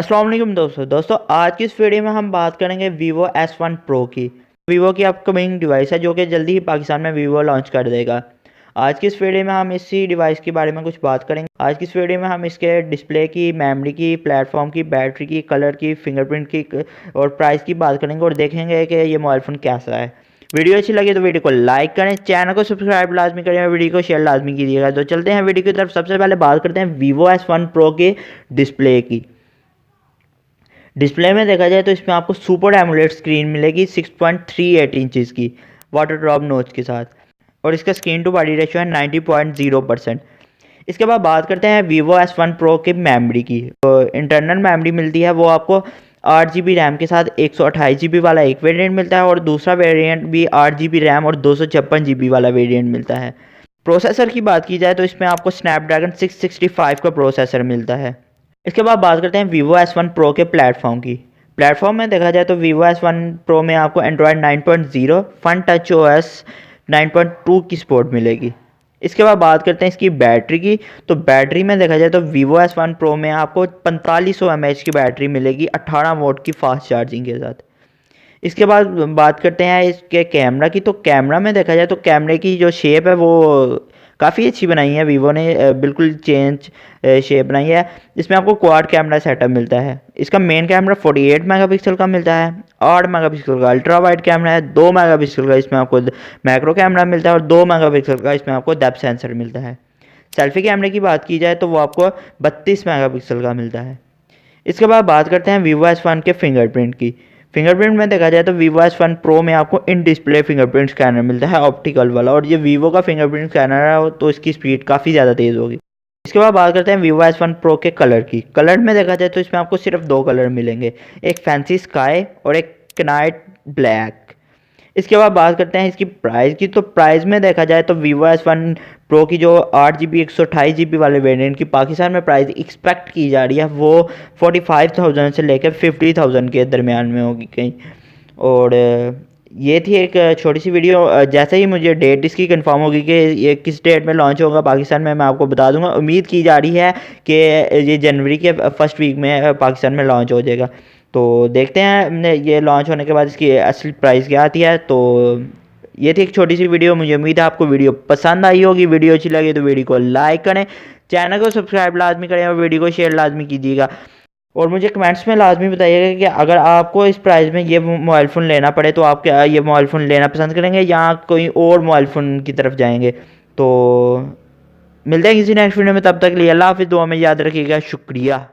अस्सलाम वालेकुम दोस्तों आज की इस वीडियो में हम बात करेंगे Vivo S1 Pro की। Vivo की अपकमिंग डिवाइस है जो कि जल्दी ही पाकिस्तान में Vivo लॉन्च कर देगा। आज की इस वीडियो में हम इसी डिवाइस के बारे में कुछ बात करेंगे। आज की इस वीडियो में हम इसके डिस्प्ले की, मेमोरी की, प्लेटफॉर्म की, बैटरी की, कलर की, फिंगरप्रिंट की और प्राइस की बात करेंगे और देखेंगे कि ये मोबाइल फ़ोन कैसा है। वीडियो अच्छी लगी तो वीडियो को लाइक करें, चैनल को सब्सक्राइब लाजमी करें और वीडियो को शेयर लाजमी कीजिएगा। तो चलते हैं वीडियो की तरफ। सबसे पहले बात करते हैं Vivo S1 Pro के डिस्प्ले की। डिस्प्ले में देखा जाए तो इसमें आपको सुपर एमोलेड स्क्रीन मिलेगी 6.38 इंचज़ की वाटर ड्रॉप नोच के साथ, और इसका स्क्रीन टू बॉडी रेशियो है 90.0%। इसके बाद बात करते हैं Vivo S1 Pro की मेमोरी की। तो इंटरनल मेमोरी मिलती है वो आपको 8 GB रैम के साथ 128 GB वाला एक वेरिएंट मिलता है, और दूसरा वेरिएंट भी 8 GB रैम और 256 GB वाला वेरिएंट मिलता है। प्रोसेसर की बात की जाए तो इसमें आपको स्नैपड्रैगन 665 का प्रोसेसर मिलता है। इसके बाद बात करते हैं Vivo S1 Pro के प्लेटफॉर्म की। प्लेटफॉर्म में देखा जाए तो Vivo S1 Pro में आपको एंड्रॉयड 9.0 फन टच OS 9.2 की सपोर्ट मिलेगी। इसके बाद बात करते हैं इसकी बैटरी की। तो बैटरी में देखा जाए तो Vivo S1 Pro में आपको 4500 mAh की बैटरी मिलेगी 18 वोल्ट की फास्ट चार्जिंग के साथ। इसके बाद बात करते हैं इसके कैमरा की। तो कैमरा में देखा जाए तो कैमरे की जो शेप है वो काफ़ी अच्छी बनाई है वीवो ने, बिल्कुल चेंज शेप बनाई है। इसमें आपको क्वाड कैमरा सेटअप मिलता है। इसका मेन कैमरा 48 मेगापिक्सल का मिलता है, 8 मेगापिक्सल का अल्ट्रा वाइड कैमरा है, 2 मेगापिक्सल का इसमें आपको मैक्रो कैमरा मिलता है और 2 मेगापिक्सल का इसमें आपको डेप्थ सेंसर मिलता है। सेल्फी कैमरे की बात की जाए तो वो आपको 32 मेगापिक्सल का मिलता है। इसके बाद बात करते हैं Vivo S1 के फिंगरप्रिंट की। फिंगरप्रिंट में देखा जाए तो Vivo S1 Pro में आपको इन डिस्प्ले फिंगरप्रिंट स्कैनर मिलता है ऑप्टिकल वाला, और ये Vivo का फिंगरप्रिंट स्कैनर है तो इसकी स्पीड काफ़ी ज़्यादा तेज़ होगी। इसके बाद बात करते हैं Vivo S1 Pro के कलर की। कलर में देखा जाए तो इसमें आपको सिर्फ 2 कलर मिलेंगे, एक फैंसी स्काई और एक नाइट ब्लैक। इसके बाद बात करते हैं इसकी प्राइस की। तो प्राइस में देखा जाए तो Vivo S1 Pro की जो 8 GB 128 GB वाले वेरिएंट की पाकिस्तान में प्राइस एक्सपेक्ट की जा रही है वो 45,000 से लेकर 50,000 के दरमियान में होगी कहीं। और ये थी एक छोटी सी वीडियो। जैसे ही मुझे डेट इसकी कंफर्म होगी कि ये किस डेट में लॉन्च होगा पाकिस्तान में, मैं आपको बता दूंगा। उम्मीद की जा रही है कि ये जनवरी के फर्स्ट वीक में पाकिस्तान में लॉन्च हो जाएगा। तो देखते हैं ये लॉन्च होने के बाद इसकी असली प्राइस क्या आती है। तो ये थी एक छोटी सी वीडियो। मुझे उम्मीद है आपको वीडियो पसंद आई होगी। वीडियो अच्छी लगी तो वीडियो को लाइक करें, चैनल को सब्सक्राइब लाजमी करें और वीडियो को शेयर लाजमी कीजिएगा। और मुझे कमेंट्स में लाजमी बताइएगा कि अगर आपको इस प्राइस में ये मोबाइल फ़ोन लेना पड़े तो आप क्या ये मोबाइल फ़ोन लेना पसंद करेंगे या कोई और मोबाइल फ़ोन की तरफ जाएंगे। तो मिलते हैं किसी नेक्स्ट वीडियो में, तब तक के लिए अल्लाह हाफिज़। दुआ में याद रखिएगा। शुक्रिया।